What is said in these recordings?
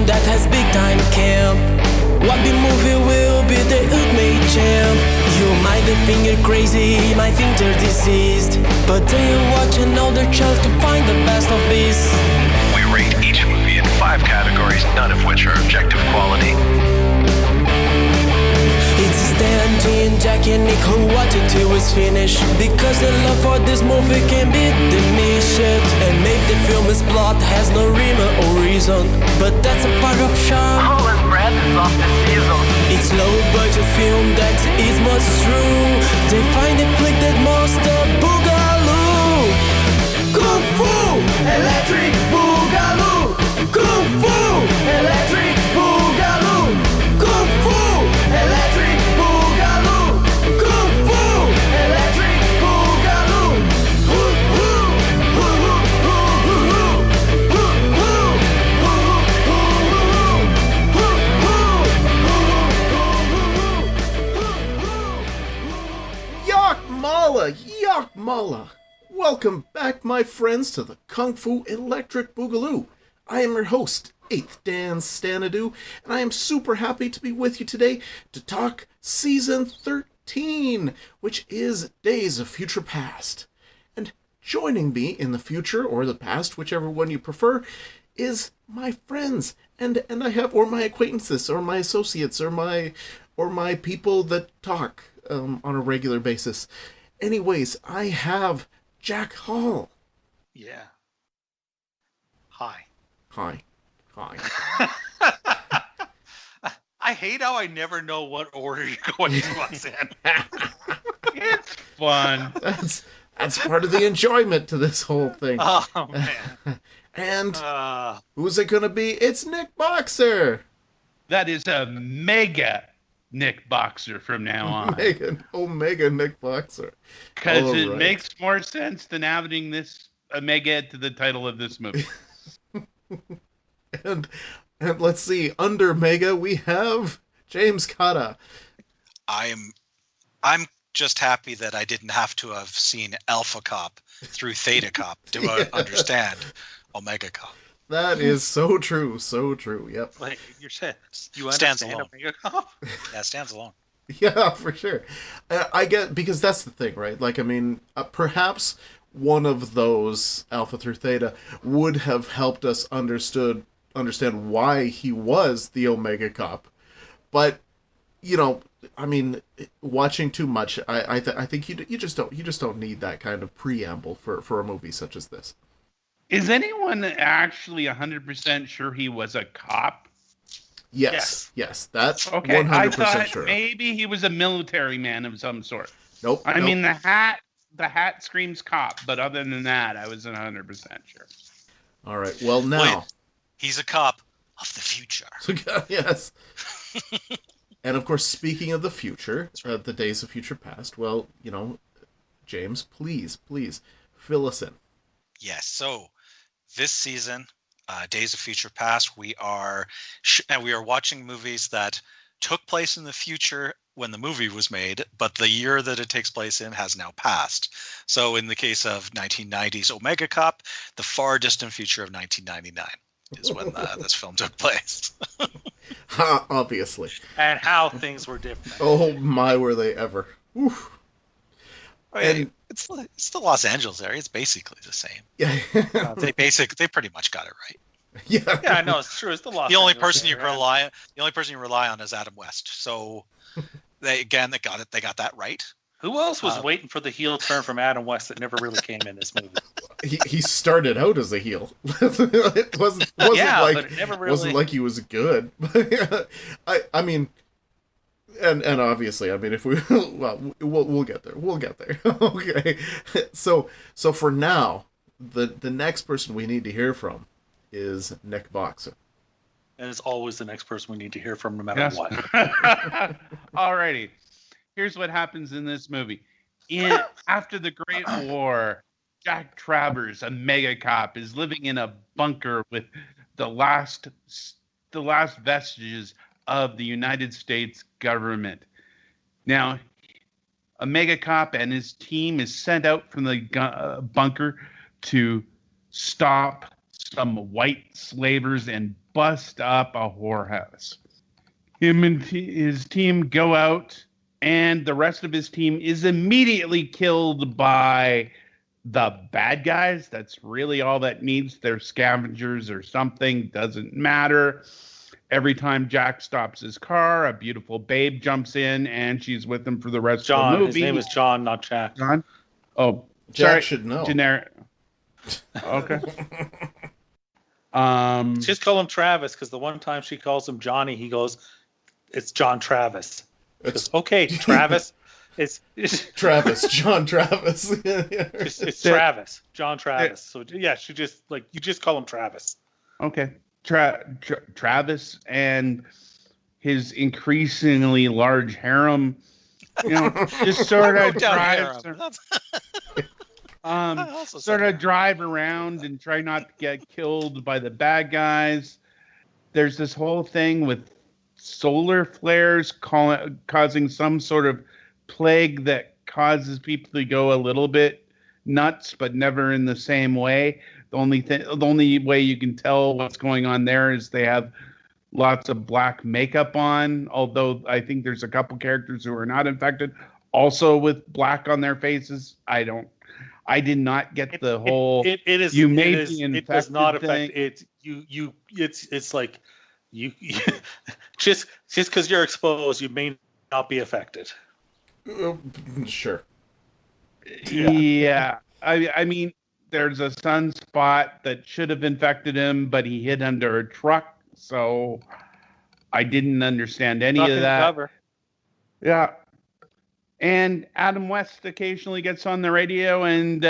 that has big time camp. What the movie will be the ultimate champ. You might think you're crazy, might think they're diseased, but they're watching all their chance to find the best of beasts. We rate each movie in 5 categories, none of which are objective quality. It's Stan, G, and Jack and Nick who watch it till it's finished, because the love for this movie can be diminished. And maybe the film's plot has no rhyme or reason, but that's a part of charm. Colin's breath is off the season. It's low budget film that is much true. They find a flick that monster boogaloo. Kung Fu Electric Boogaloo. Kung Fu Electric Boogaloo. Kung Fu Electric Boogaloo. Kung Fu Electric Boogaloo. Yuck mala! Welcome back, my friends, to the Kung Fu Electric Boogaloo. I am your host, 8th Dan Stanadu, and I am super happy to be with you today to talk Season 13, which is Days of Future Past. And joining me in the future, or the past, whichever one you prefer, is my friends, and I have, or my acquaintances, or my associates, or my people that talk on a regular basis. Anyways, I have Jack Hall. Yeah. Hi. Hi. I hate how I never know what order you're going to us in. It's fun. That's part of the enjoyment to this whole thing. Oh, man. And who's it going to be? It's Nick Boxer. That is a mega Nick Boxer from now on. Omega Nick Boxer. Because it makes more sense than adding this Omega to the title of this movie. and let's see, under Mega we have James Cotta. I'm just happy that I didn't have to have seen Alpha Cop through Theta Cop to understand Omega Cop. That is so true, yep. Like you said, you stands understand alone. Omega Cop? Yeah, it stands alone. Yeah, for sure. I get, because that's the thing, right? Like, I mean, perhaps one of those Alpha through Theta would have helped us understand why he was the Omega Cop. But, you know, I mean, watching too much, I think you just don't need that kind of preamble for a movie such as this. Is anyone actually 100% sure he was a cop? Yes, that's okay. 100% I thought sure. Maybe he was a military man of some sort. Nope. I mean, the hat screams cop, but other than that, I wasn't 100% sure. All right. Well, now wait, he's a cop of the future. Yes. And of course, speaking of the future, the Days of Future Past. Well, you know, James, please fill us in. Yes. So this season, Days of Future Past, we are watching movies that took place in the future when the movie was made, but the year that it takes place in has now passed. So in the case of 1990's Omega Cop, the far distant future of 1999 is when this film took place. Obviously. And how things were different. Oh my, were they ever. Oof. And it's the Los Angeles area. It's basically the same. Yeah. They pretty much got it right. Yeah. Yeah, no, it's true. It's the Los The only Angeles person area. you rely on is Adam West. So they got that right. Who else was waiting for the heel turn from Adam West that never really came in this movie? He started out as a heel. It wasn't but it never really wasn't like he was good. I mean, and obviously, I mean, if we we'll get there. We'll get there. Okay. So for now, the next person we need to hear from is Nick Boxer. And it's always the next person we need to hear from, no matter what. Alrighty. Here's what happens in this movie. After the Great War, Jack Travers, a mega cop, is living in a bunker with the last vestiges of the United States government. Now, a mega cop and his team is sent out from the bunker to stop some white slavers and bust up a whorehouse. Him and his team go out, and the rest of his team is immediately killed by the bad guys. That's really all that needs. They're scavengers or something. Doesn't matter. Every time Jack stops his car, a beautiful babe jumps in, and she's with him for the rest of the movie. His name is John, not Jack. John? Oh, Jack sorry. should know. Generic. Okay. Just call him Travis, because the one time she calls him Johnny, he goes, "It's John Travis." It's okay, Travis. It's Travis, John Travis. it's Travis, John Travis. So yeah, you just call him Travis. Okay. Travis and his increasingly large harem, just sort of drives drive around and try not to get killed by the bad guys. There's this whole thing with solar flares causing some sort of plague that causes people to go a little bit nuts, but never in the same way. The only way you can tell what's going on there is they have lots of black makeup on, although I think there's a couple characters who are not infected also with black on their faces. I did not get the whole it is you it may is, be infected it does not affect thing. it. It's like you just because you're exposed, you may not be affected. Sure. Yeah. I mean, there's a sunspot that should have infected him, but he hid under a truck, so I didn't understand any of that. Cover. Yeah. And Adam West occasionally gets on the radio and,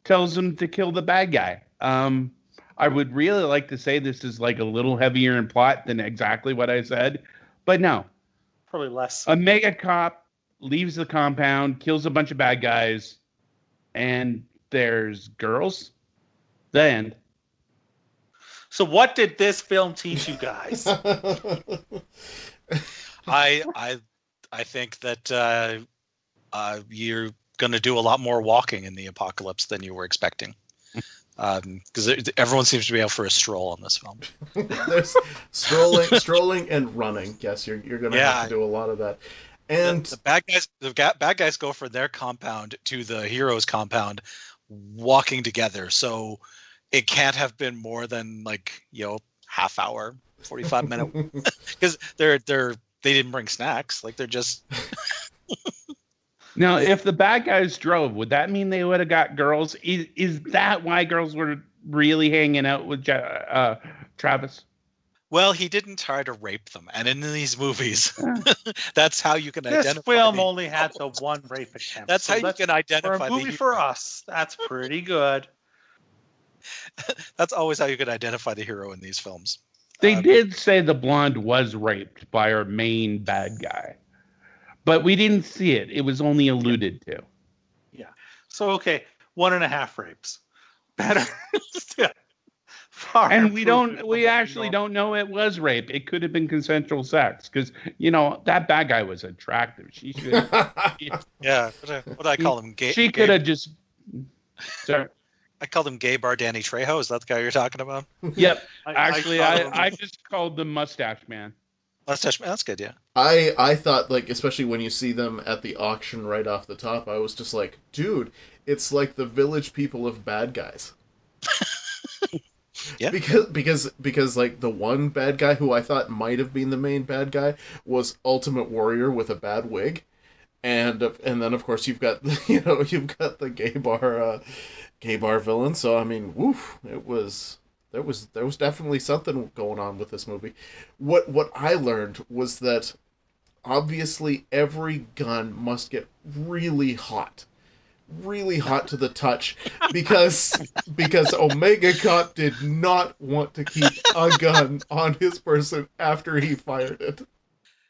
tells him to kill the bad guy. I would really like to say this is like a little heavier in plot than exactly what I said, but no. Probably less. A mega cop leaves the compound, kills a bunch of bad guys, and there's girls. The end. So what did this film teach you guys? I think that you're going to do a lot more walking in the apocalypse than you were expecting. Because everyone seems to be out for a stroll in this film. There's strolling and running. Yes, you're going to have to do a lot of that. And the bad guys go from their compound to the hero's compound, walking together. So it can't have been more than half hour, 45 minute, because they didn't bring snacks. Like they're just. Now, if the bad guys drove, would that mean they would have got girls? Is that why girls were really hanging out with Travis? Well, he didn't try to rape them, and in these movies, that's how you can identify. This film only had the one rape attempt. That's how you can identify. For a movie for us, that's pretty good. That's always how you can identify the hero in these films. They did say the blonde was raped by our main bad guy, but we didn't see it. It was only alluded to. Yeah. So, okay, 1.5 rapes. Better. And we actually don't know it was rape. It could have been consensual sex because, that bad guy was attractive. She should. Yeah. What do I call him? Gay. She could have just. Sorry. I called him Gay Bar Danny Trejo. Is that the guy you're talking about? Yep. I just called the mustache man. Mustache man. That's good. Yeah. I thought, especially when you see them at the auction right off the top, I was just like, dude, it's like the Village People of bad guys. Yeah. Because the one bad guy who I thought might have been the main bad guy was Ultimate Warrior with a bad wig, and then of course you've got the gay bar villain. So I mean, woof, there was definitely something going on with this movie. What I learned was that obviously every gun must get really hot to the touch because Omega Cop did not want to keep a gun on his person after he fired it.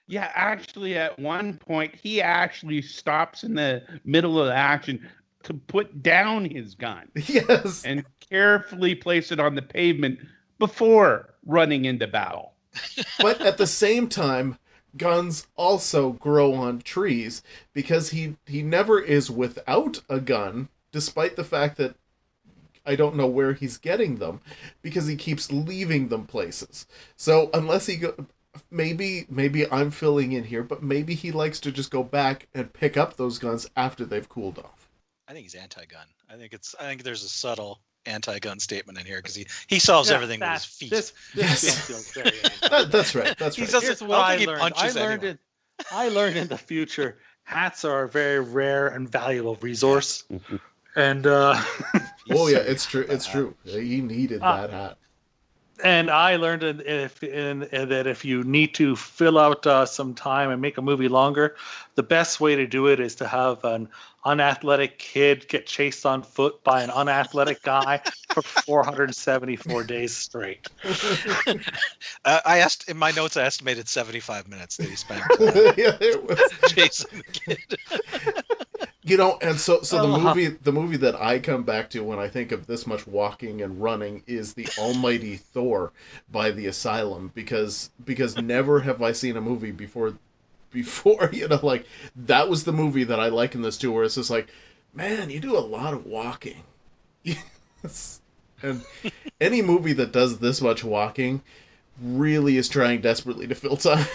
Yeah, actually at one point he actually stops in the middle of the action to put down his gun. Yes. And carefully place it on the pavement before running into battle. But at the same time, guns also grow on trees because he never is without a gun, despite the fact that I don't know where he's getting them, because he keeps leaving them places. So unless he go, maybe I'm filling in here, but maybe he likes to just go back and pick up those guns after they've cooled off. I think he's anti-gun. I think there's a subtle anti-gun statement in here because he solves everything with his feet. This feels very. That's right. That's right. Here's what I learned in the future. Hats are a very rare and valuable resource, and oh yeah, it's true. It's true. He needed that hat. And I learned that if you need to fill out some time and make a movie longer, the best way to do it is to have an unathletic kid get chased on foot by an unathletic guy for 474 days straight. In my notes, I estimated 75 minutes that he spent yeah, it was chasing the kid. You know, and so the movie that I come back to when I think of this much walking and running is the Almighty Thor by the Asylum, because never have I seen a movie before, you know, like, that was the movie that I liken this to, where it's just like, man, you do a lot of walking. Yes. And any movie that does this much walking really is trying desperately to fill time.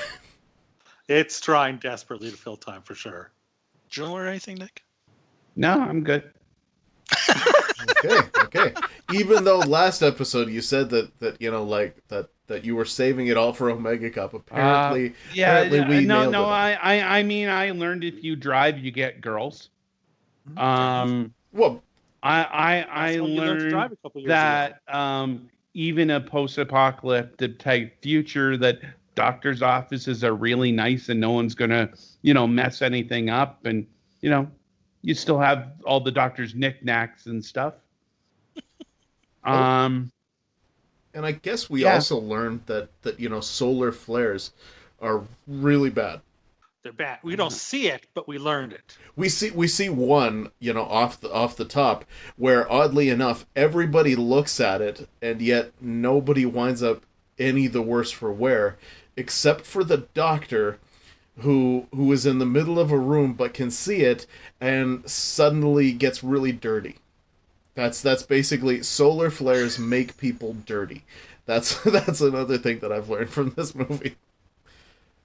It's trying desperately to fill time, for sure. Joel, or anything, Nick? No, I'm good. Okay. Even though last episode you said that you know, like, that you were saving it all for Omega Cup, apparently we nailed it. I mean, I learned if you drive, you get girls. Well, I learned that even a post-apocalyptic type future, that doctors' offices are really nice and no one's gonna, you know, mess anything up, and you know, you still have all the doctors' knickknacks and stuff. And I guess we also learned that you know, solar flares are really bad. They're bad. We don't see it, but we learned it. We see one, you know, off the top, where oddly enough everybody looks at it, and yet nobody winds up any the worse for wear, except for the doctor, who is in the middle of a room but can see it and suddenly gets really dirty. That's basically, solar flares make people dirty. That's another thing that I've learned from this movie.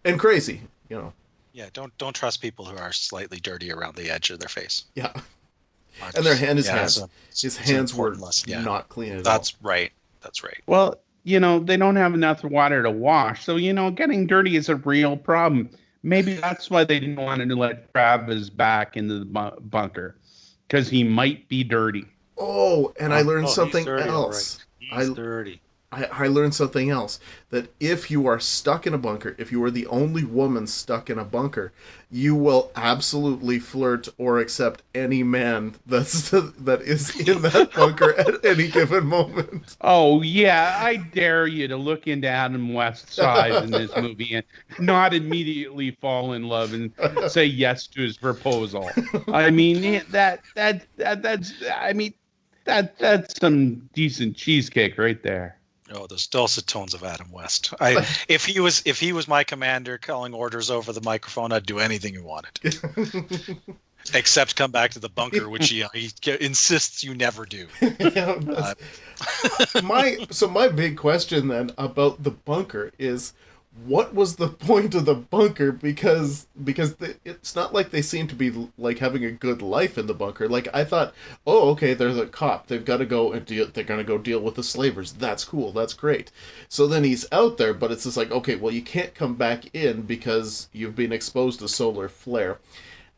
And crazy, you know. Yeah, don't trust people who are slightly dirty around the edge of their face. Yeah. And their hands. His hands were not clean at all. That's right. Well, you know, they don't have enough water to wash, so, you know, getting dirty is a real problem. Maybe that's why they didn't want to let Travis back into the bunker, because he might be dirty. Oh, and I learned something else. He's dirty. I learned something else, that if you are stuck in a bunker, if you are the only woman stuck in a bunker, you will absolutely flirt or accept any man that is in that bunker at any given moment. Oh, yeah, I dare you to look into Adam West's eyes in this movie and not immediately fall in love and say yes to his proposal. I mean, that's some decent cheesecake right there. Oh, those dulcet tones of Adam West. If he was my commander calling orders over the microphone, I'd do anything he wanted. Except come back to the bunker, which he insists you never do. My big question then about the bunker is, what was the point of the bunker? Because it's not like they seem to be like having a good life in the bunker. Like, I thought, oh, okay, there's a cop. They've got to go and they're going to go deal with the slavers. That's cool. That's great. So then he's out there, but it's just like, okay, well, you can't come back in because you've been exposed to solar flare.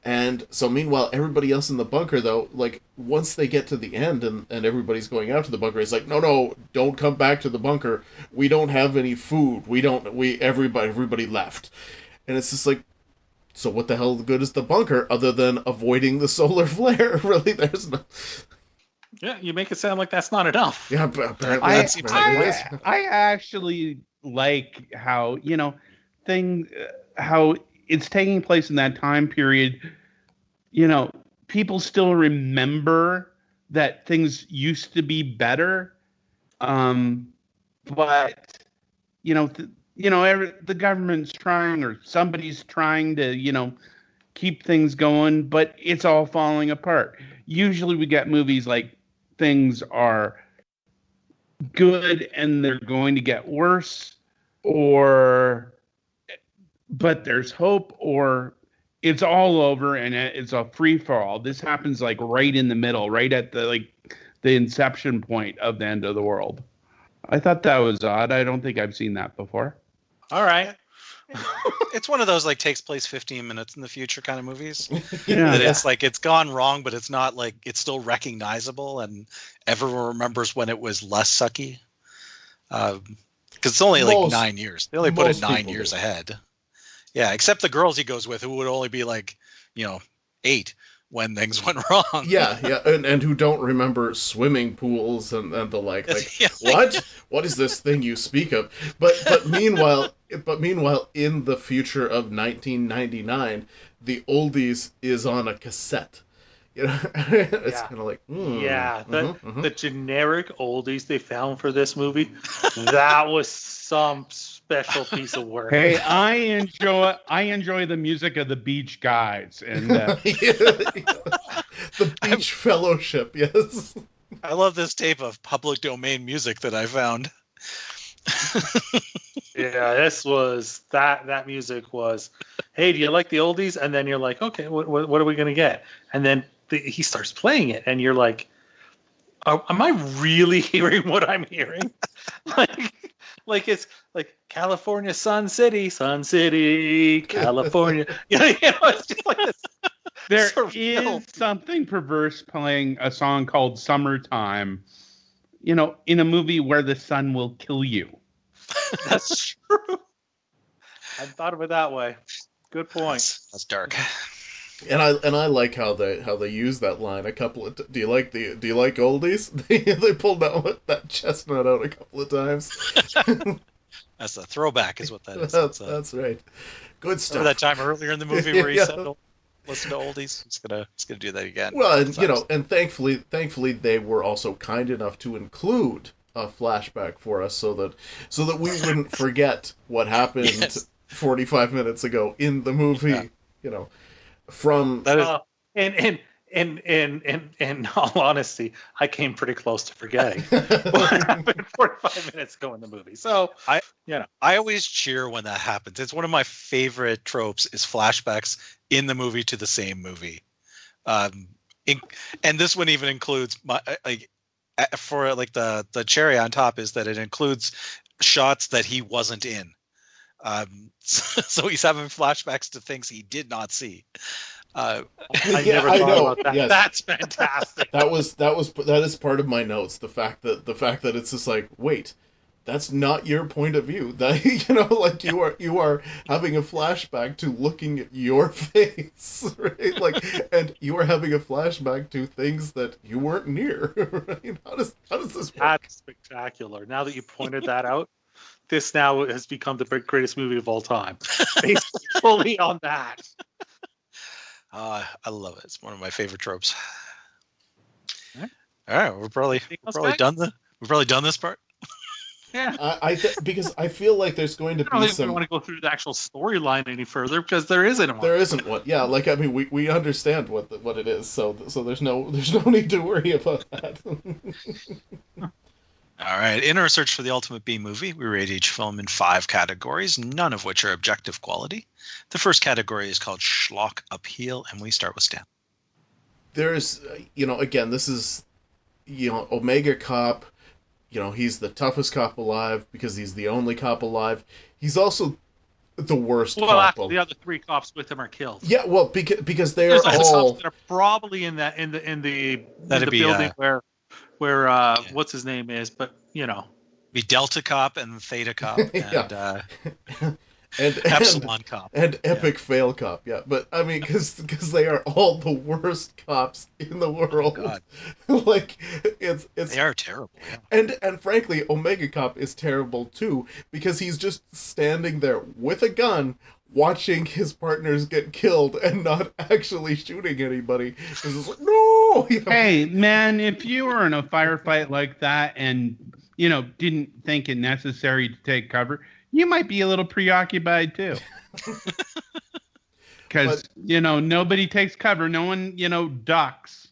And so meanwhile, everybody else in the bunker, though, like, once they get to the end and everybody's going out to the bunker, it's like, no, don't come back to the bunker. We don't have any food. Everybody left. And it's just like, so what the hell good is the bunker other than avoiding the solar flare? Really, there's no... Yeah, you make it sound like that's not enough. Yeah, but apparently that seems like it is. I actually like how, you know, how it's taking place in that time period. You know, people still remember that things used to be better, but the government's trying, or somebody's trying to, you know, keep things going, but it's all falling apart. Usually we get movies like things are good and they're going to get worse, but there's hope, or it's all over and it's a free for all. This happens like right in the middle, right at the inception point of the end of the world. I thought that was odd. I don't think I've seen that before. All right. It's one of those takes place 15 minutes in the future kind of movies. Yeah. That it's it's gone wrong, but it's not it's still recognizable and everyone remembers when it was less sucky. Because it's only 9 years. They only put it 9 years ahead. Yeah, except the girls he goes with, who would only be 8 when things went wrong. Yeah, and who don't remember swimming pools and the like. What is this thing you speak of? But meanwhile, in the future of 1999, the oldies is on a cassette. It's kind of the generic oldies they found for this movie, that was some special piece of work. Hey, I enjoy the music of the Beach Guys and the Beach Fellowship. Yes, I love this tape of public domain music that I found. Yeah, that music was, hey, do you like the oldies? And then you're like, okay, what are we gonna get? And then he starts playing it, and you're like, am I really hearing what I'm hearing? It's like California, Sun City, California. It's just like this. There is something perverse playing a song called Summertime, in a movie where the sun will kill you. That's true. I thought of it that way. Good point. That's dark. And I like how they use that line a couple of. Do you like oldies? They pulled that chestnut out a couple of times. That's a throwback, is what that is. That's right. Good stuff. Remember that time earlier in the movie where he said, "Listen to oldies." He's gonna do that again. Well, and thankfully they were also kind enough to include a flashback for us so that we wouldn't forget what happened 45 minutes ago in the movie. Yeah. From that is in all honesty, I came pretty close to forgetting what happened 45 minutes ago in the movie. So I always cheer when that happens. It's one of my favorite tropes is flashbacks in the movie to the same movie. And this one even includes the cherry on top is that it includes shots that he wasn't in. So he's having flashbacks to things he did not see. I never thought about that. Yes. That's fantastic. That is part of my notes. The fact that it's just wait, that's not your point of view. That you are having a flashback to looking at your face, right? And you are having a flashback to things that you weren't near. Right? How does this work? That's spectacular. Now that you pointed that out. This now has become the greatest movie of all time. Based fully on that. I love it. It's one of my favorite tropes. All right, we're probably done. We've probably done this part. Yeah. Because I feel like there's going to be I don't even want to go through the actual storyline any further because there isn't one. There isn't one. Yeah, we understand what it is, so there's no need to worry about that. All right. In our search for the ultimate B movie, we rate each film in 5 categories, none of which are objective quality. The first category is called Schlock Appeal, and we start with Stan. There's, again, this is, Omega Cop, he's the toughest cop alive because he's the only cop alive. He's also the worst cop. Well, the other 3 cops with him are killed. Yeah, well, because they're There's all... cops that are probably in the building where what's his name is, but be Delta Cop and Theta Cop and and Epsilon Cop and Epic Fail Cop. Yeah, but I mean, because they are all the worst cops in the world. Oh, God. It's they are terrible. Yeah. And frankly, Omega Cop is terrible too because he's just standing there with a gun, watching his partners get killed and not actually shooting anybody. It's like, no! Hey, man, if you were in a firefight like that and, didn't think it necessary to take cover, you might be a little preoccupied too. Because, nobody takes cover. No one, ducks.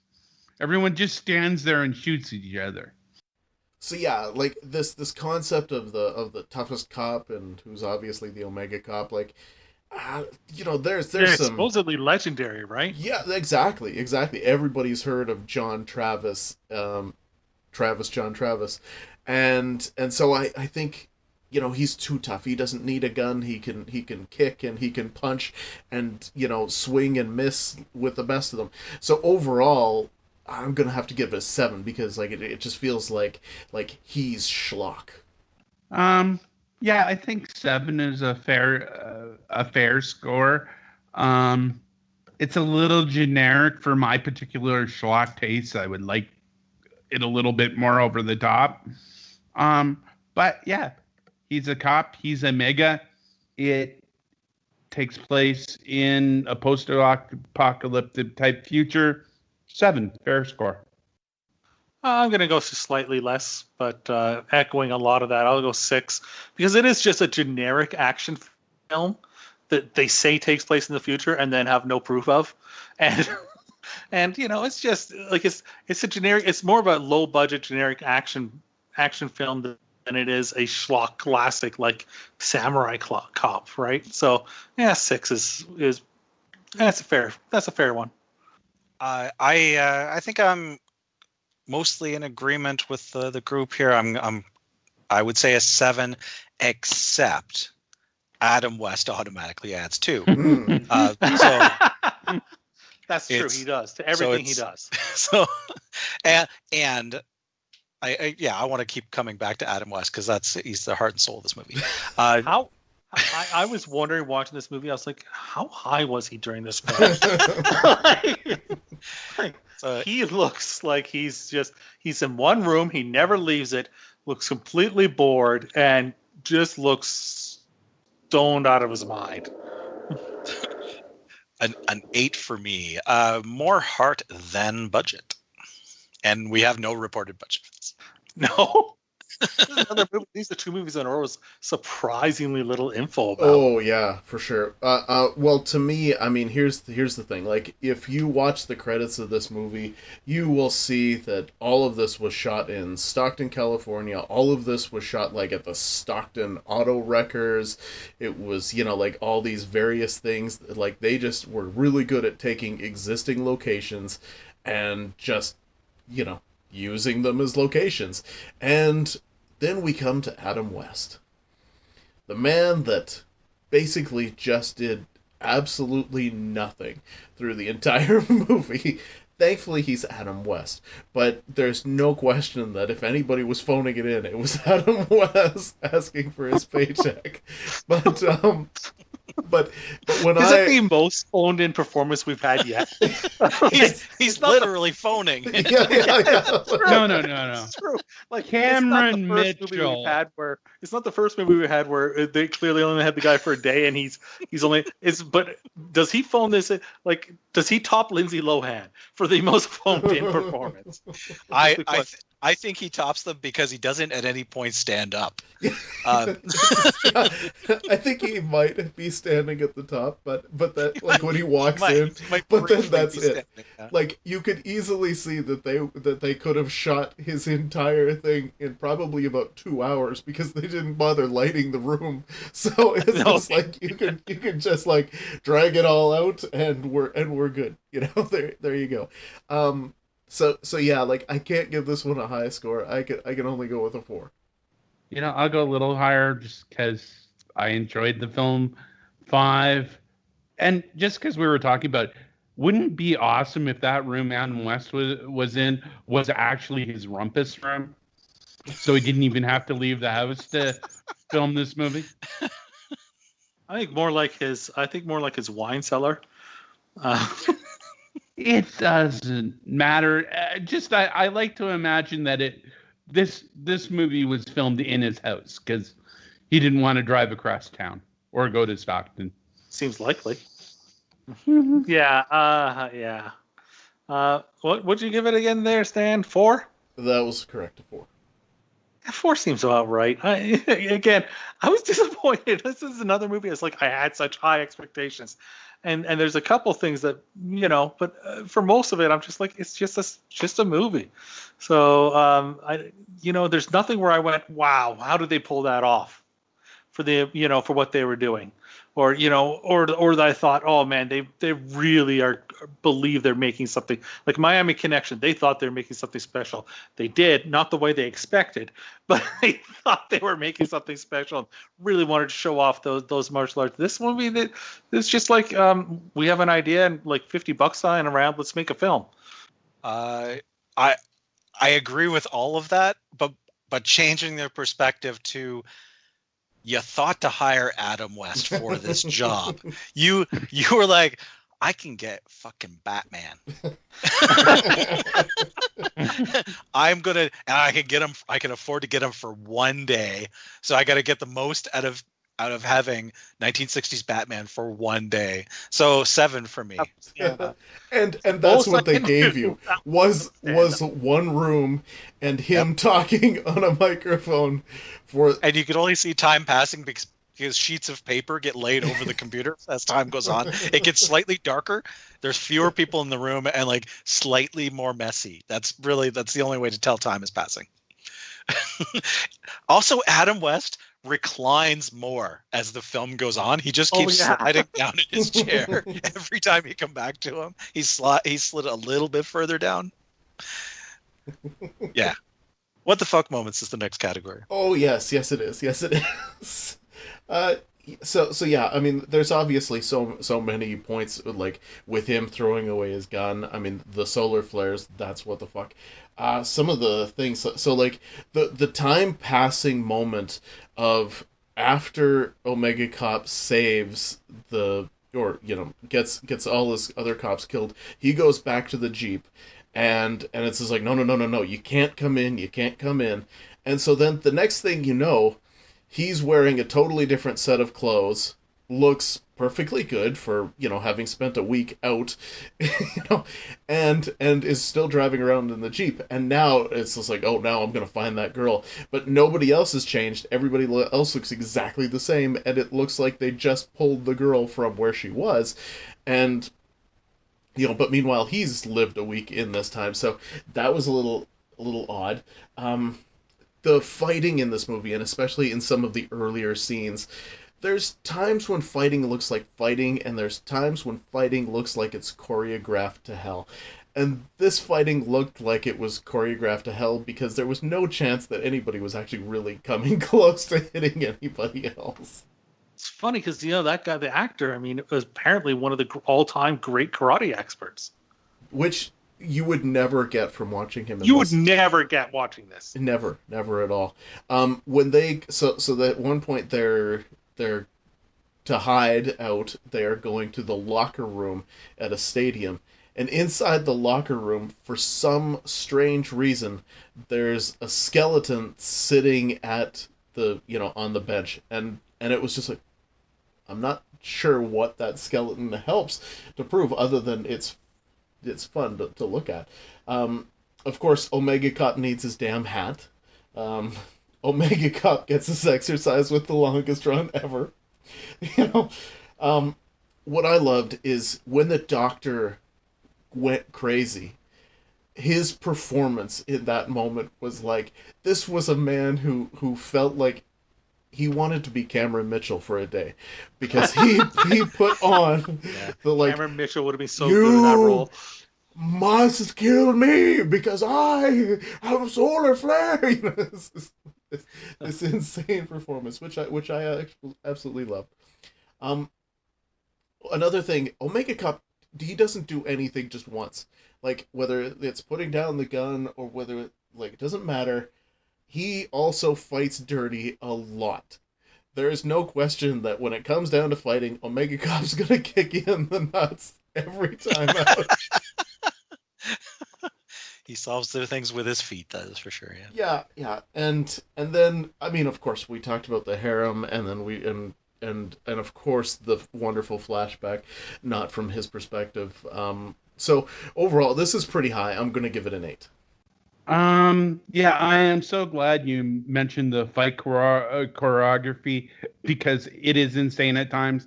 Everyone just stands there and shoots each other. So yeah, like this concept of the toughest cop and who's obviously the Omega cop, like there's They're some supposedly legendary, right? yeah, exactly. Everybody's heard of John Travis, John Travis, and so I think he's too tough. He doesn't need a gun. He can kick and he can punch and swing and miss with the best of them. So overall, I'm gonna have to give it a 7 because like it just feels like he's schlock. Yeah, I think 7 is a fair score. It's a little generic for my particular schlock taste. I would like it a little bit more over the top. But yeah, he's a cop. He's a mega. It takes place in a post-apocalyptic type future. 7, fair score. I'm going to go slightly less, but echoing a lot of that, I'll go 6 because it is just a generic action film that they say takes place in the future and then have no proof of, and it's just like it's a generic. It's more of a low budget generic action film than it is a schlock classic like Samurai Cop, right? So yeah, 6 is that's a fair one. I think I'm mostly in agreement with the group here. I would say a 7, except Adam West automatically adds 2. So that's true. He does to everything he does. So and I want to keep coming back to Adam West because he's the heart and soul of this movie. I was wondering watching this movie. I was like, how high was he during this film? He looks like he's in one room. He never leaves it. Looks completely bored and just looks stoned out of his mind. An 8 for me. More heart than budget, and we have no reported budget for this. No. These are 2 movies in a row with surprisingly little info about. Oh yeah, for sure. Well, to me, I mean, here's the thing. Like, if you watch the credits of this movie, you will see that all of this was shot in Stockton, California. All of this was shot like at the Stockton Auto Wreckers. It was, like all these various things. Like, they just were really good at taking existing locations and just, using them as locations. And then we come to Adam West, the man that basically just did absolutely nothing through the entire movie. Thankfully, he's Adam West, but there's no question that if anybody was phoning it in, it was Adam West asking for his paycheck. But when is it the most phoned in performance we've had yet? he's literally phoning. Yeah. No. It's true. Like Cameron Mitchell. It's not the first movie we had where they clearly only had the guy for a day, and he's only. But does he phone this? Like, does he top Lindsay Lohan for the most phoned in performance? I think he tops them because he doesn't at any point stand up. I think he might be standing at the top, but that when he walks in, but then that's it. Yeah. Like, you could easily see that they could have shot his entire thing in probably about 2 hours because they didn't bother lighting the room. So it's just like you can just like drag it all out and we're good. There you go. So yeah, like, I can't give this one a high score. I can only go with a 4. I'll go a little higher just because I enjoyed the film. 5, and just because we were talking about, wouldn't it be awesome if that room Adam West was in was actually his rumpus room, so he didn't even have to leave the house to film this movie? I think more like his wine cellar. It doesn't matter. I like to imagine that this movie was filmed in his house because he didn't want to drive across town or go to Stockton. Seems likely. Yeah. What would you give it again there, Stan? 4? That was correct, a 4. 4 seems about right. Again, I was disappointed. This is another movie. It's like I had such high expectations, and there's a couple things that but for most of it, I'm just like it's just a movie. So there's nothing where I went, wow, how did they pull that off for for what they were doing, or that I thought, oh man, they really believe they're making something like Miami Connection. They thought they were making something special. They did, not the way they expected, but they thought they were making something special and really wanted to show off those martial arts. This movie, it's just like we have an idea and like $50 lying around. Let's make a film. I agree with all of that, but changing their perspective to, you thought to hire Adam West for this job. You were like, I can get fucking Batman. I can get him. I can afford to get him for one day. So I got to get the most out of having 1960s Batman for one day. So 7 for me. Yeah. And that's what they gave you was one room and him talking on a microphone and you could only see time passing because sheets of paper get laid over the computer as time goes on. It gets slightly darker. There's fewer people in the room and like slightly more messy. That's the only way to tell time is passing. Also, Adam West reclines more as the film goes on. He just keeps sliding down in his chair every time you come back to him. He slid a little bit further down. Yeah. What the fuck moments is the next category? Oh yes it is. So yeah, I mean, there's obviously so many points like with him throwing away his gun. I mean, the solar flares. That's what the fuck. Some of the things. So like the time passing moment of after Omega Cop saves gets all his other cops killed. He goes back to the Jeep, and it's just like no, you can't come in. And so then the next thing you know, he's wearing a totally different set of clothes, looks perfectly good for, having spent a week out, and is still driving around in the Jeep. And now it's just like, oh, now I'm going to find that girl. But nobody else has changed. Everybody else looks exactly the same, and it looks like they just pulled the girl from where she was. And, but meanwhile, he's lived a week in this time. So that was a little odd. The fighting in this movie, and especially in some of the earlier scenes, there's times when fighting looks like fighting, and there's times when fighting looks like it's choreographed to hell. And this fighting looked like it was choreographed to hell because there was no chance that anybody was actually really coming close to hitting anybody else. It's funny because, that guy, the actor, I mean, was apparently one of the all-time great karate experts. Which you would never get from watching him. You would never get watching this. Never at all. When they so that at one point they're to hide out. They are going to the locker room at a stadium, and inside the locker room, for some strange reason, there's a skeleton sitting at the on the bench, and it was just like, I'm not sure what that skeleton helps to prove, other than it's fun to look at. Of course, Omega Cop needs his damn hat. Omega Cop gets his exercise with the longest run ever. What I loved is when the doctor went crazy, his performance in that moment was like, this was a man who felt like he wanted to be Cameron Mitchell for a day, because he put on the like. Cameron Mitchell would have been so good in that role. Must kill me because I have a solar flare. This insane performance, which I absolutely loved. Another thing, Omega Cop, he doesn't do anything just once. Like, whether it's putting down the gun or whether it doesn't matter. He also fights dirty a lot. There is no question that when it comes down to fighting, Omega Cop's gonna kick you in the nuts every time out. He solves their things with his feet, that is for sure. Yeah. Yeah. And then, I mean, of course, we talked about the harem, and then and of course the wonderful flashback, not from his perspective. So overall, this is pretty high. I'm gonna give it an 8. Yeah, I am so glad you mentioned the fight choreography because it is insane at times.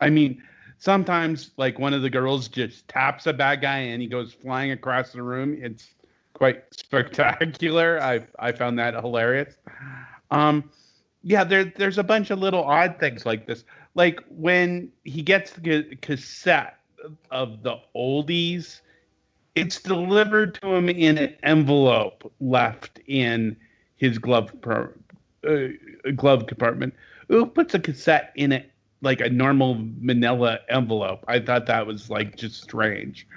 I mean, sometimes like one of the girls just taps a bad guy and he goes flying across the room. It's quite spectacular. I found that hilarious. Um, yeah, there's a bunch of little odd things like this. Like when he gets the cassette of the oldies, it's delivered to him in an envelope left in his glove compartment. Who puts a cassette in it like a normal manila envelope? I thought that was like just strange.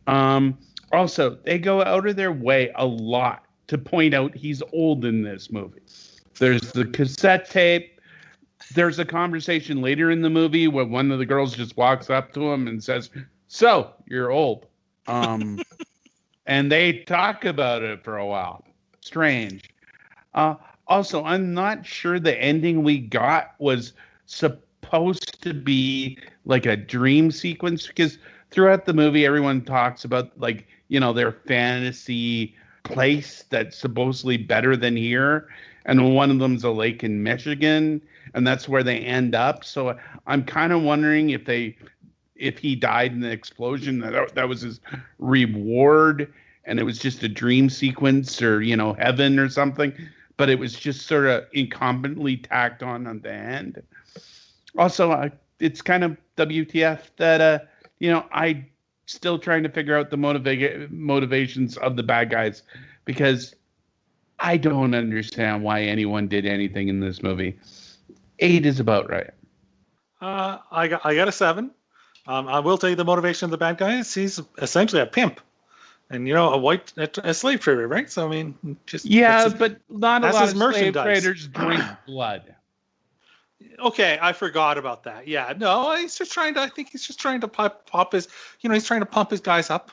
Also, they go out of their way a lot to point out he's old in this movie. There's the cassette tape. There's a conversation later in the movie where one of the girls just walks up to him and says, "So, you're old." And they talk about it for a while. Strange. Also, I'm not sure the ending we got was supposed to be like a dream sequence because throughout the movie, everyone talks about like, their fantasy place that's supposedly better than here. And one of them's a lake in Michigan, and that's where they end up. So I'm kind of wondering if he died in the explosion, that was his reward, and it was just a dream sequence or, heaven or something, but it was just sort of incompetently tacked on the end. Also, it's kind of WTF that, I still trying to figure out the motivations of the bad guys because I don't understand why anyone did anything in this movie. 8 is about right. I got a 7. I will tell you the motivation of the bad guy is he's essentially a pimp, and a slave trader, right? So I mean, but not a lot of slave traders drink blood. Okay, I forgot about that. Yeah, no, he's just trying to. I think he's just trying to pop his. He's trying to pump his guys up.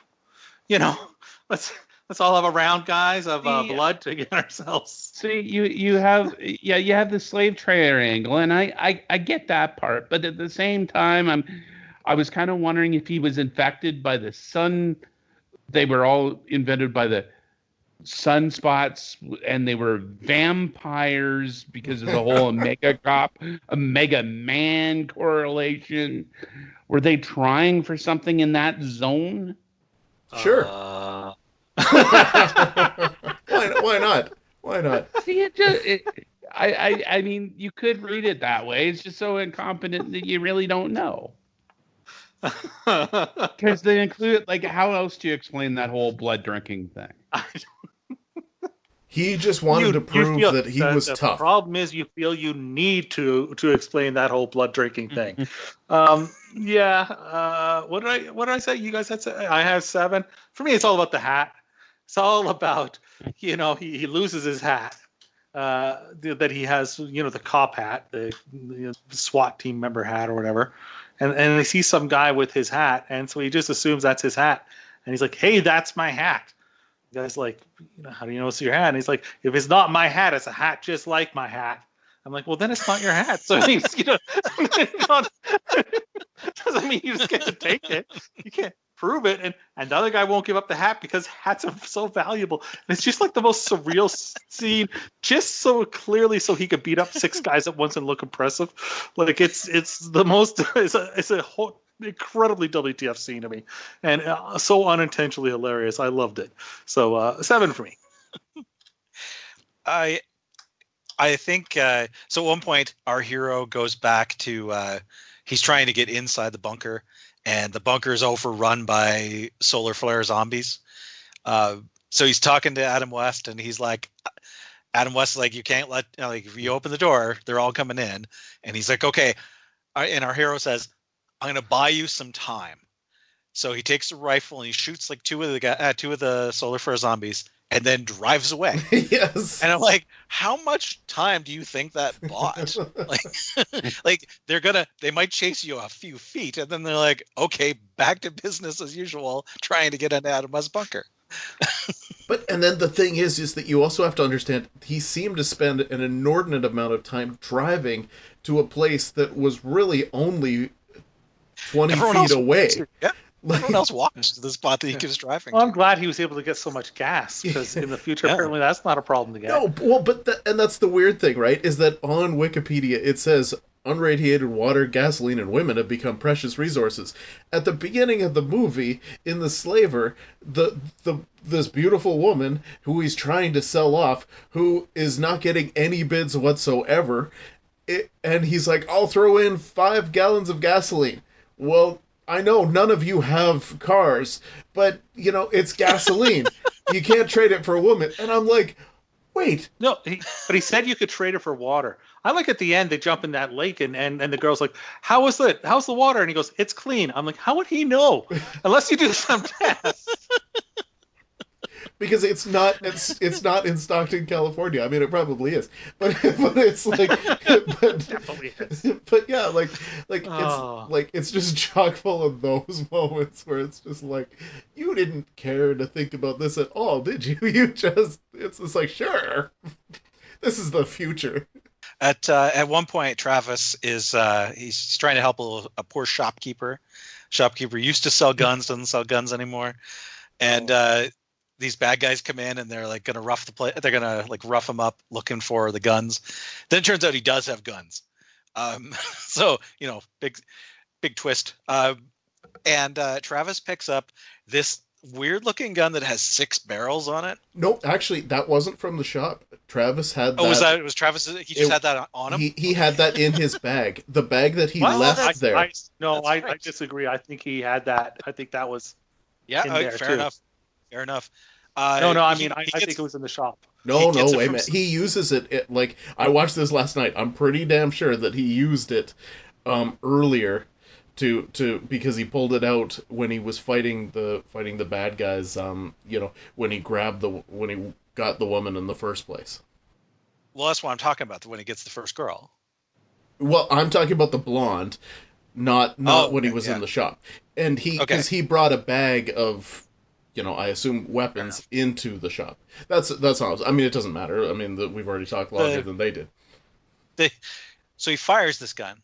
Let's all have a round, guys, of blood to get ourselves. See, you have the slave trader angle, and I get that part, but at the same time, I was kind of wondering if he was infected by the sun. They were all invented by the sunspots, and they were vampires because of the whole Omega Man correlation. Were they trying for something in that zone? Sure. Why not? Why not? See, I mean, you could read it that way. It's just so incompetent that you really don't know. Because they include, like, how else do you explain that whole blood drinking thing? He just wanted to prove that he was tough. The problem is you feel you need to explain that whole blood drinking thing. What did I say? You guys had I have 7. For me, it's all about the hat. It's all about, he loses his hat that he has, the cop hat, the SWAT team member hat or whatever. And he sees some guy with his hat. And so he just assumes that's his hat. And he's like, "Hey, that's my hat." The guy's like, "How do you know it's your hat?" And he's like, "If it's not my hat, it's a hat just like my hat." I'm like, "Well, then it's not your hat." So he's, doesn't mean you just get to take it. You can't prove it. And the other guy won't give up the hat because hats are so valuable. And it's just like the most surreal scene, just so clearly so he could beat up 6 guys at once and look impressive. Like it's the most, it's a whole incredibly WTF scene to me, and so unintentionally hilarious. I loved it. So 7 for me. I think so. At one point, our hero goes back to he's trying to get inside the bunker, and the bunker is overrun by solar flare zombies. So he's talking to Adam West, and he's like, Adam West is like, "You can't let, if you open the door, they're all coming in." And he's like, "Okay." And our hero says, "I'm going to buy you some time." So he takes a rifle and he shoots like two of the solar flare zombies and then drives away. Yes. And I'm like, how much time do you think that bought? like they might chase you a few feet and then they're like, okay, back to business as usual, trying to get into Adam West's bunker. And then the thing is that you also have to understand he seemed to spend an inordinate amount of time driving to a place that was really only 20 feet away. Yeah. Everyone else walks to the spot that he keeps driving. Well, I'm to. glad he was able to get so much gas because in the future, apparently, that's not a problem to get. No, well, and that's the weird thing, right? Is that on Wikipedia it says unradiated water, gasoline, and women have become precious resources. At the beginning of the movie, in The Slaver, this beautiful woman who he's trying to sell off, who is not getting any bids whatsoever, and he's like, "I'll throw in 5 gallons of gasoline." Well, I know none of you have cars, but, it's gasoline. You can't trade it for a woman. And I'm like, wait. No, but he said you could trade it for water. I like at the end, they jump in that lake and the girl's like, how is it? How's the water? And he goes, it's clean. I'm like, how would he know? Unless you do some tests. Because it's not in Stockton, California. I mean, it probably is, but it's like, Definitely is. But yeah, it's just chock full of those moments where it's just like, you didn't care to think about this at all, did you? It's just like, sure, this is the future. At one point, Travis is he's trying to help a poor shopkeeper. Shopkeeper used to sell guns, doesn't sell guns anymore, and these bad guys come in and they're like gonna rough the place. They're gonna like rough him up looking for the guns. Then it turns out he does have guns. So big twist. And Travis picks up this weird looking gun that has 6 barrels on it. Nope, actually, that wasn't from the shop. Travis had that. Was Travis? He just had that on him? He had that in his bag. The bag that he left there. I disagree. I think he had that. I think that was fair enough. Fair enough. I think it was in the shop. No, wait a minute. He uses it like, I watched this last night. I'm pretty damn sure that he used it earlier to because he pulled it out when he was fighting the bad guys, when he got the woman in the first place. Well, that's what I'm talking about, when he gets the first girl. Well, I'm talking about the blonde, not when he was in the shop. And because he brought a bag of, I assume weapons into the shop. That's all. I mean, it doesn't matter. I mean, we've already talked longer than they did. So he fires this gun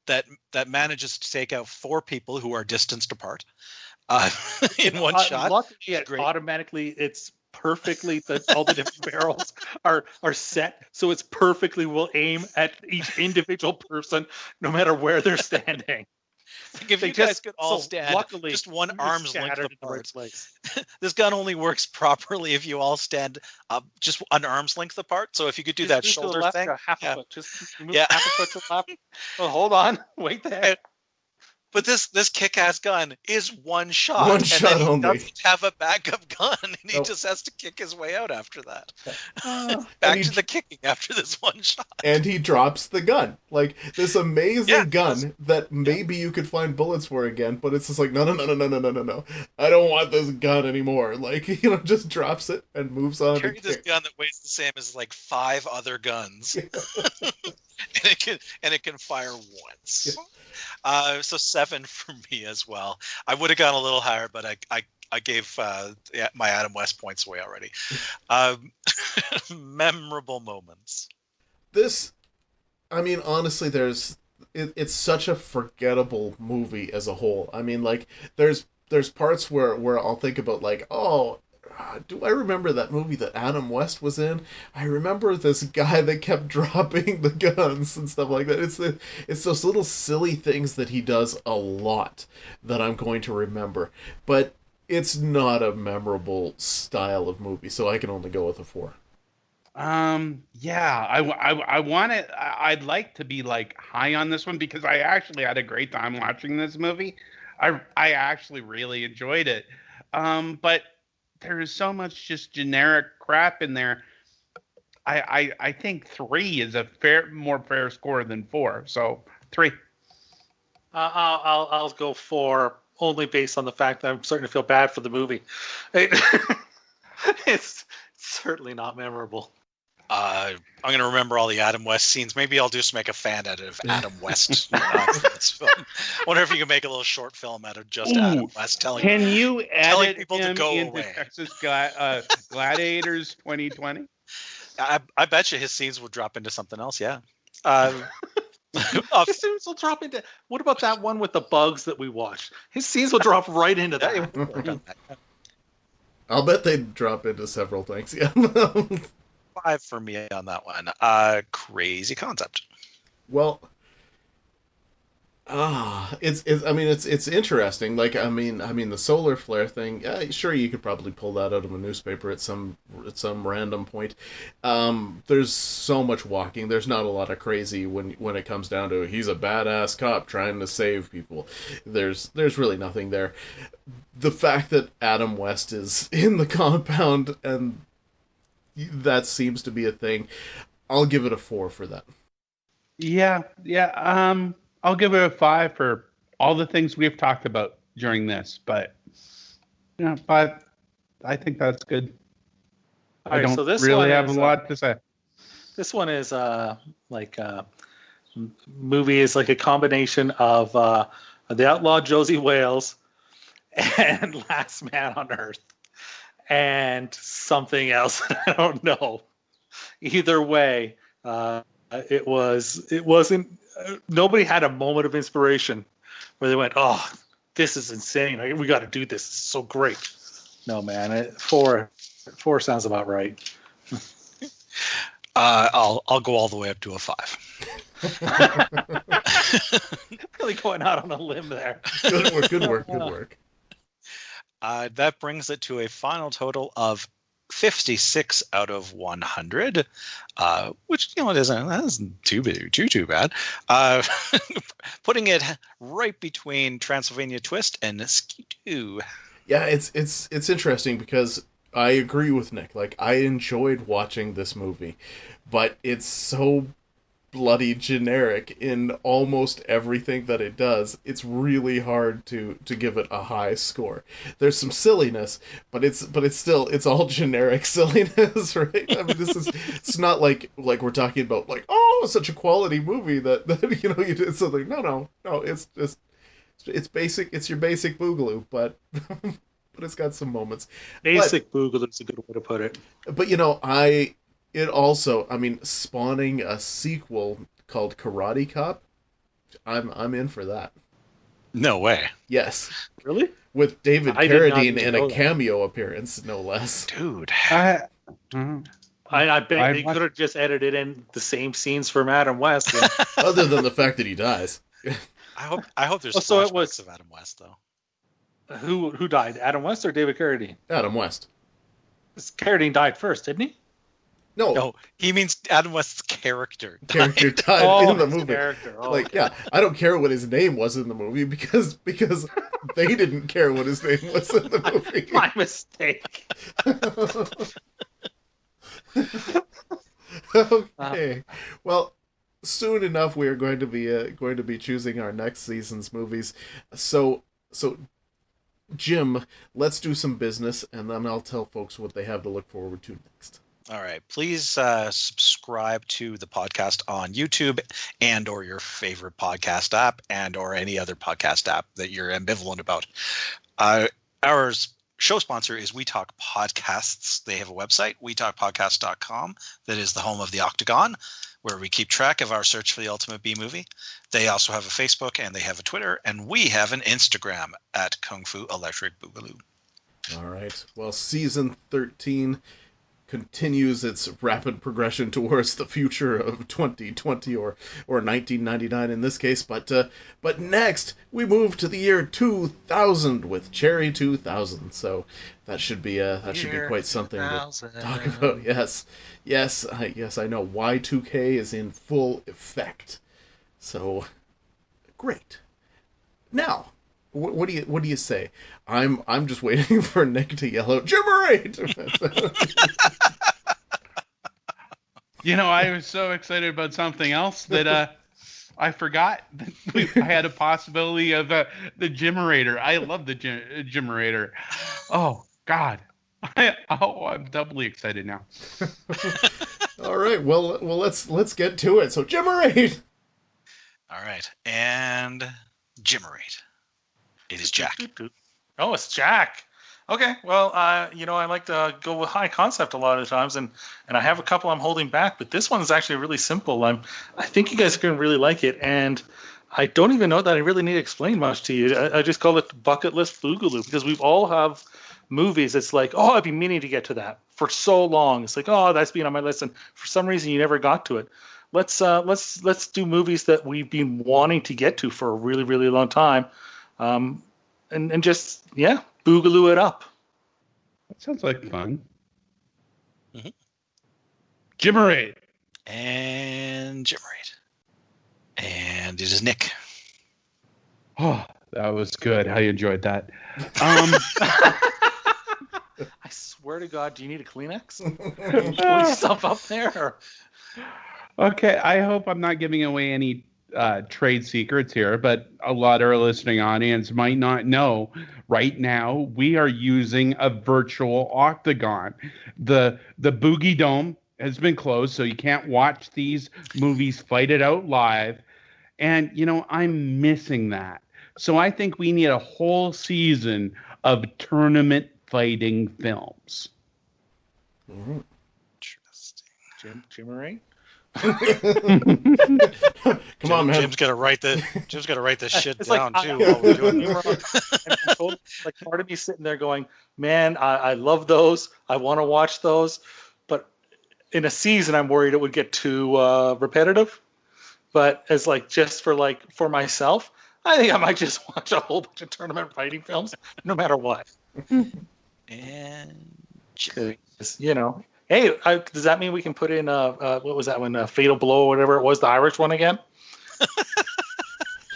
that manages to take out 4 people who are distanced apart in one shot. Luckily, automatically, it's perfectly all the different barrels are set, so it's perfectly will aim at each individual person, no matter where they're standing. Like if you guys could all stand just one arm's length apart. This gun only works properly if you all stand just an arm's length apart. So if you could do that shoulder thing, half a foot. Just move half a foot to the left. Oh, hold on, wait there. But this kick-ass gun is one shot. One shot he only. Doesn't have a backup gun, and he just has to kick his way out after that. Back to the kicking after this one shot. And he drops the gun. Like, this amazing gun that maybe you could find bullets for again, but it's just like, no. I don't want this gun anymore. Like, just drops it and moves on. Carry this gun that weighs the same as like 5 other guns. and it can fire once. So 7 for me as well. I would have gone a little higher, but I gave my Adam West points away already. Memorable moments. This, I mean, honestly, it's such a forgettable movie as a whole. I mean, like, there's parts where I'll think about, like, oh, do I remember that movie that Adam West was in? I remember this guy that kept dropping the guns and stuff like that. It's those little silly things that he does a lot that I'm going to remember. But it's not a memorable style of movie, so I can only go with a 4. I want it. I'd like to be like high on this one because I actually had a great time watching this movie. I actually really enjoyed it. But there is so much just generic crap in there. I think 3 is a more fair score than 4. So 3. I'll go 4 only based on the fact that I'm starting to feel bad for the movie. It's certainly not memorable. I'm going to remember all the Adam West scenes. Maybe I'll just make a fan edit of Adam West for this film. I wonder if you can make a little short film out of just Adam West telling people to go away. Texas Gladiators 2020? I bet you his scenes would drop into something else, yeah. His scenes will drop into. What about that one with the bugs that we watched? His scenes will drop right into that. I'll bet they'd drop into several things. Yeah. 5 for me on that one. Crazy concept. Well, it's interesting. Like, I mean, the solar flare thing. Sure, you could probably pull that out of a newspaper at some random point. There's so much walking. There's not a lot of crazy when it comes down to he's a badass cop trying to save people. There's really nothing there. The fact that Adam West is in the compound and that seems to be a thing, I'll give it a 4 for that. Yeah. I'll give it a 5 for all the things we've talked about during this, but yeah, 5. I think that's good. I don't so this really one have is, a lot to say. This one is movie is like a combination of The Outlaw Josie Wales and Last Man on Earth and something else. I don't know. Either way, it wasn't. Nobody had a moment of inspiration where they went, "Oh, this is insane! We got to do this. It's so great." No, man. 4 sounds about right. I'll go all the way up to a 5. Really going out on a limb there. Good work. That brings it to a final total of 56 out of 100, which it isn't too bad. Putting it right between Transylvania Twist and Skidoo. Yeah, it's interesting because I agree with Nick. Like, I enjoyed watching this movie, but it's so bloody generic in almost everything that it does. It's really hard to give it a high score. There's some silliness, but it's all generic silliness, right? I mean, it's not like we're talking about like, oh, such a quality movie that you did something. No, it's just it's basic. It's your basic Boogaloo, but it's got some moments. Basic Boogaloo is a good way to put it. But it also, spawning a sequel called Karate Cop, I'm in for that. No way. Yes. Really? With David Carradine in a cameo appearance, no less. Dude. I bet they could have just edited in the same scenes from Adam West. Other than the fact that he dies. I hope there's flashbacks of Adam West, though. Who died? Adam West or David Carradine? Adam West. Carradine died first, didn't he? No, he means Adam West's character died in the movie. Yeah, I don't care what his name was in the movie because they didn't care what his name was in the movie. My mistake. Okay. Well, soon enough we are going to be choosing our next season's movies. So Jim, let's do some business, and then I'll tell folks what they have to look forward to next. All right. Please subscribe to the podcast on YouTube and or your favorite podcast app and or any other podcast app that you're ambivalent about. Our show sponsor is We Talk Podcasts. They have a website, wetalkpodcast.com, that is the home of the Octagon, where we keep track of our search for the ultimate B movie. They also have a Facebook and they have a Twitter, and we have an Instagram at Kung Fu Electric Boogaloo. All right. Well, season 13 continues its rapid progression towards the future of 2020 or 1999 in this case, but next we move to the year 2000 with Cherry 2000. So that should be quite something to talk about. Yes, I know Y2K is in full effect. So great. Now, what do you say? I'm just waiting for Nick to yell out "Degenerate!" I was so excited about something else that I forgot that I had a possibility of the Generator. I love the Generator. Oh God, I'm doubly excited now. All right, well, let's get to it. So Degenerate. All right, and Degenerate. It is Jack. Oh, it's Jack. Okay, well, I like to go with high concept a lot of the times, and I have a couple I'm holding back, but this one is actually really simple. I think you guys are going to really like it, and I don't even know that I really need to explain much to you. I just call it bucket list boogaloo because we've all have movies. It's like, oh, I've been meaning to get to that for so long. It's like, oh, that's been on my list, and for some reason you never got to it. Let's do movies that we've been wanting to get to for a really, really long time, and just boogaloo it up. That sounds like fun. Mm-hmm. Jimmerate. And Jimmerate. And it is Nick. Oh, that was good. I enjoyed that. I swear to God, do you need a Kleenex? Can you pull yourself up there? Or? Okay, I hope I'm not giving away any trade secrets here, but a lot of our listening audience might not know. Right now, we are using a virtual octagon. The Boogie Dome has been closed, so you can't watch these movies fight it out live. And, I'm missing that. So I think we need a whole season of tournament fighting films. Mm-hmm. Interesting. Jimmerate? Come on, man. Jim's gonna write this shit It's down like, too while we're doing it. Like part of me sitting there going, man, I love those. I want to watch those, but in a season, I'm worried it would get too repetitive. But as just for myself, I think I might just watch a whole bunch of tournament fighting films, no matter what. And hey, does that mean we can put in what was that one, Fatal Blow or whatever it was, the Irish one again?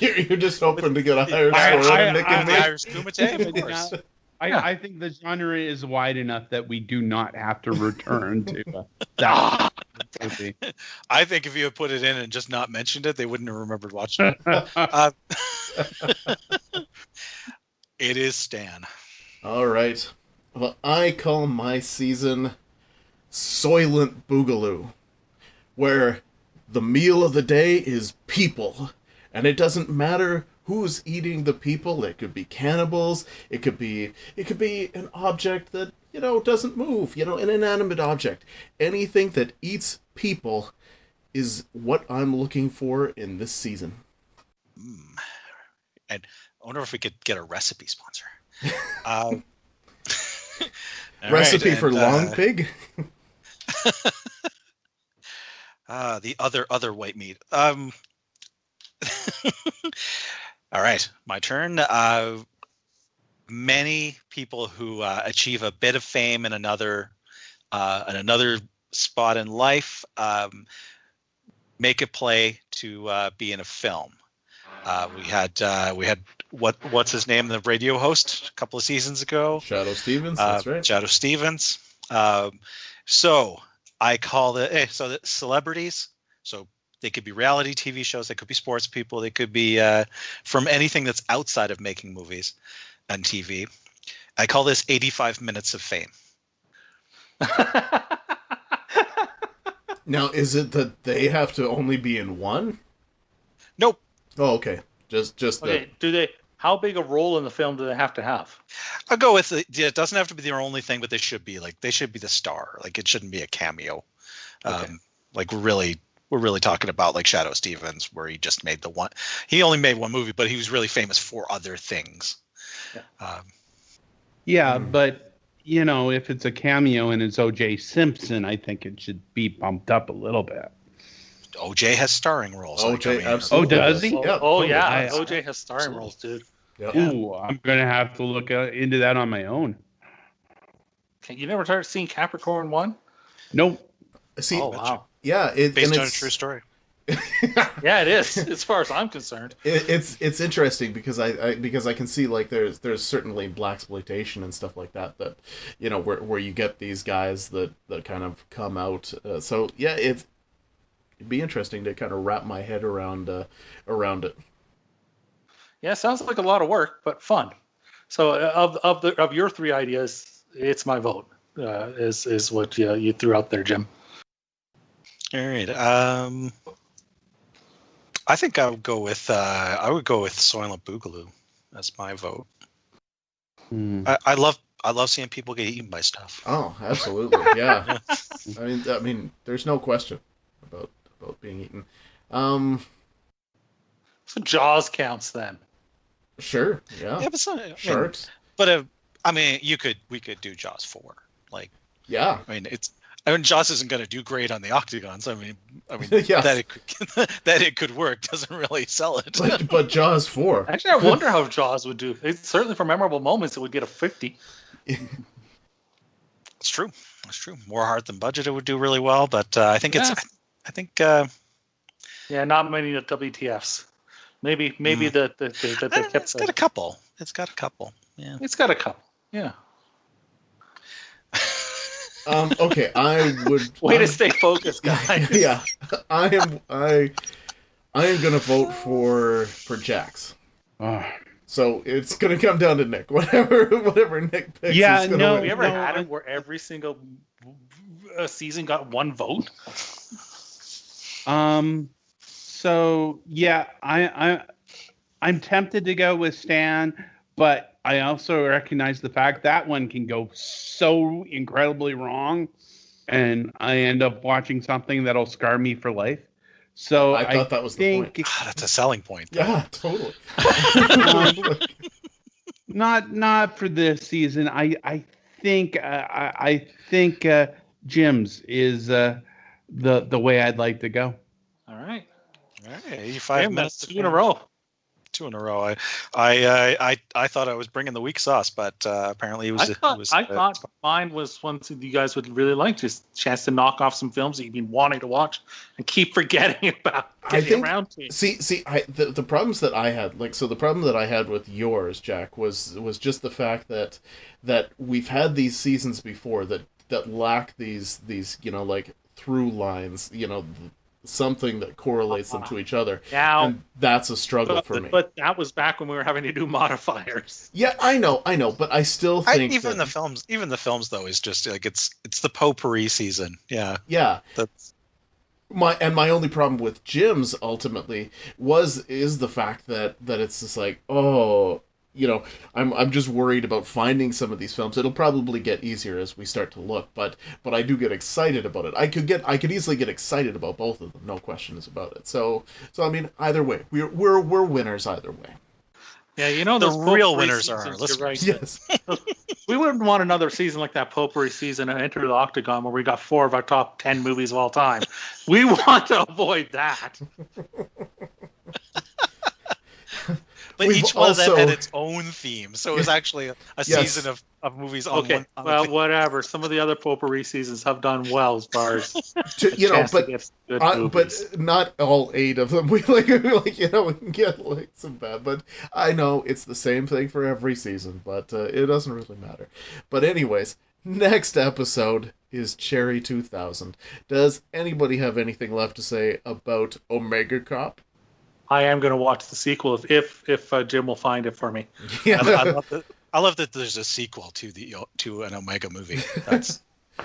You're just hoping to get a higher score than Nick and the me. Irish Kumite, of course. I think the genre is wide enough that we do not have to return to that movie. I think if you had put it in and just not mentioned it, they wouldn't have remembered watching it. It is Stan. All right. Well, I call my season Soylent Boogaloo, where the meal of the day is people, and it doesn't matter who's eating the people. It could be cannibals. It could be an object that doesn't move. An inanimate object. Anything that eats people is what I'm looking for in this season. And I wonder if we could get a recipe sponsor. Recipe for long pig. The other white meat. All right, my turn. Many people who achieve a bit of fame in another spot in life make a play to be in a film. We had what's his name, the radio host a couple of seasons ago. Shadow Stevens. That's right. Shadow Stevens. So I call it so the celebrities. So they could be reality TV shows. They could be sports people. They could be from anything that's outside of making movies and TV. I call this 85 minutes of fame. Now, is it that they have to only be in one? Nope. Oh, okay. Just okay. How big a role in the film do they have to have? I'll go with it doesn't have to be their only thing, but they should be the star. Like, it shouldn't be a cameo. Okay. Like we're really talking about like Shadow Stevens, where he just made the one. He only made one movie, but he was really famous for other things. Yeah. But if it's a cameo and it's O.J. Simpson, I think it should be bumped up a little bit. O.J. has starring roles. O.J. absolutely. Oh, does he? Yeah, totally. I- OJ has starring roles, dude. Yep. Ooh, I'm gonna have to look into that on my own. Okay, you never started seeing Capricorn 1? Nope. See, Oh, wow. yeah, Based on a true story. Yeah, it is, as far as I'm concerned. It's interesting because I can see like there's certainly blaxploitation and stuff like that where you get these guys that kind of come out. So yeah, it'd be interesting to kind of wrap my head around it. Yeah, sounds like a lot of work, but fun. So of your three ideas, it's my vote. Is what you threw out there, Jim. All right. I think I would go with Soylent Boogaloo as my vote. I love love seeing people get eaten by stuff. Oh, absolutely, yeah. I mean, there's no question about being eaten. So Jaws counts then. Sure, yeah. Yeah, but Sharks. But we could do Jaws 4. Like, Yeah. Jaws isn't going to do great on the octagons. I mean, Yeah. that it could work doesn't really sell it. But Jaws 4. Actually, I wonder how Jaws would do. It's certainly for memorable moments, it would get a 50. It's true. More heart than budget, it would do really well. But I think Yeah, not many WTFs. Maybe that they kept. It's got a couple. Yeah. It's got a couple. Yeah. Okay, I would. Way to stay focused, guys. Yeah, I am gonna vote for Jax. So it's gonna come down to Nick. Whatever Nick picks. Yeah, is gonna no, win. Have you ever had it where every single season got one vote? So yeah, I'm tempted to go with Stan, but I also recognize the fact that one can go so incredibly wrong, and I end up watching something that'll scar me for life. So I thought that was the point. That's a selling point. Yeah, totally. Not for this season. I think Jim's is the way I'd like to go. All right. 85 minutes. 2 in a row. 2 in a row. I thought I was bringing the weak sauce, but apparently I thought mine was one that you guys would really like, just a chance to knock off some films that you've been wanting to watch and keep forgetting about getting around to. The problems that I had, the problem that I had with yours, Jack, was just the fact that we've had these seasons before that lack these through lines, something that correlates them to each other. Now, and that's a struggle for me. But that was back when we were having to do modifiers. Yeah, I know, but I still think even the films though is just like it's the potpourri season. Yeah. Yeah. That's my only problem with Jim's ultimately is the fact that it's just like, I'm just worried about finding some of these films. It'll probably get easier as we start to look, but I do get excited about it. I could easily get excited about both of them, no questions about it. So I mean, either way, we're winners either way. Yeah, the real winners are our listeners. Right. Yes. We wouldn't want another season like that potpourri season at Enter the Octagon where we got 4 of our top 10 movies of all time. We want to avoid that. But each one of them had its own theme, so it was actually a season of movies on one. Well, whatever. Some of the other potpourri seasons have done well as far as but not all 8 of them. We we can get some bad. But I know it's the same thing for every season, but it doesn't really matter. But anyways, next episode is Cherry 2000. Does anybody have anything left to say about Omega Cop? I am going to watch the sequel if Jim will find it for me. Yeah. I love that there's a sequel to an Omega movie.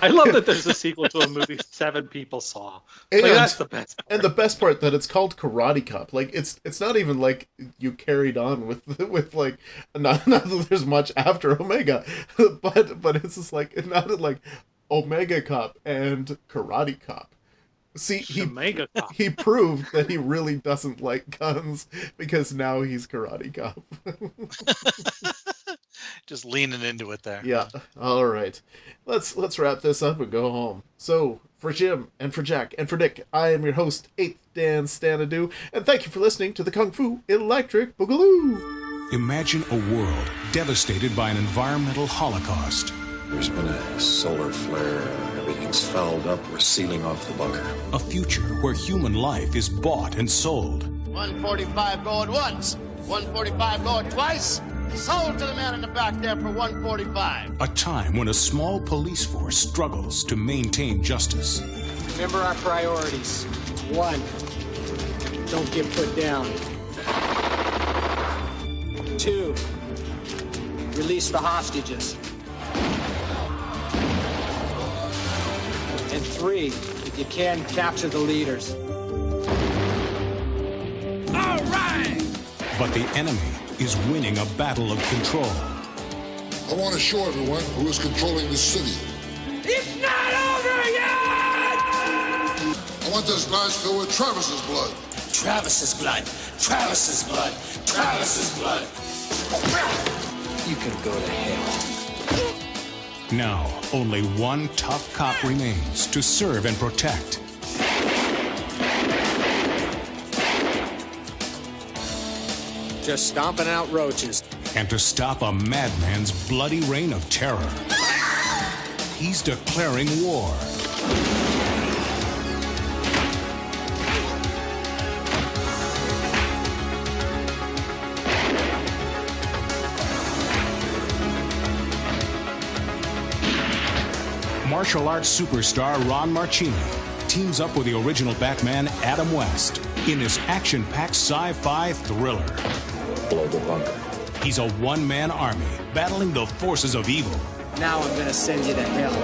I love that there's a sequel to a movie 7 people saw. That's the best part. And the best part that it's called Karate Cop. It's not even like you carried on with not that there's much after Omega, but it's just not like Omega Cop and Karate Cop. See, he proved that he really doesn't like guns because now he's Karate Cop. Just leaning into it there. Yeah. All right. Let's wrap this up and go home. So, for Jim and for Jack and for Nick, I am your host, 8th Dan Stanadu, and thank you for listening to the Kung Fu Electric Boogaloo. Imagine a world devastated by an environmental holocaust. There's been a solar flare. Everything's fouled up. We're sealing off the bunker. A future where human life is bought and sold. 145 going once, 145 going twice. Sold to the man in the back there for 145. A time when a small police force struggles to maintain justice. Remember our priorities. 1, don't get put down. 2, release the hostages. And 3, if you can, capture the leaders. All right! But the enemy is winning a battle of control. I want to show everyone who is controlling this city. It's not over yet! I want this glass filled with Travis's blood. Travis's blood. Travis's blood. Travis's blood. You can go to hell. Now, only one tough cop remains to serve and protect. Just stomping out roaches. And to stop a madman's bloody reign of terror. He's declaring war. Martial arts superstar Ron Marchini teams up with the original Batman Adam West in this action-packed sci-fi thriller. Blow the bunker. He's a one-man army battling the forces of evil. Now I'm gonna send you to hell.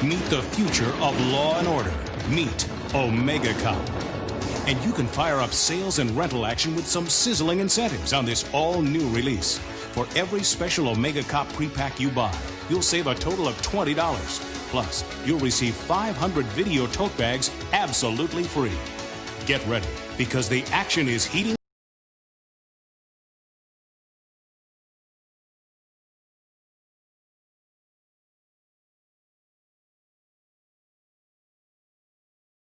Meet the future of law and order. Meet Omega Cop. And you can fire up sales and rental action with some sizzling incentives on this all-new release. For every special Omega Cop pre-pack you buy, you'll save a total of $20. Plus, you'll receive 500 video tote bags absolutely free. Get ready, because the action is heating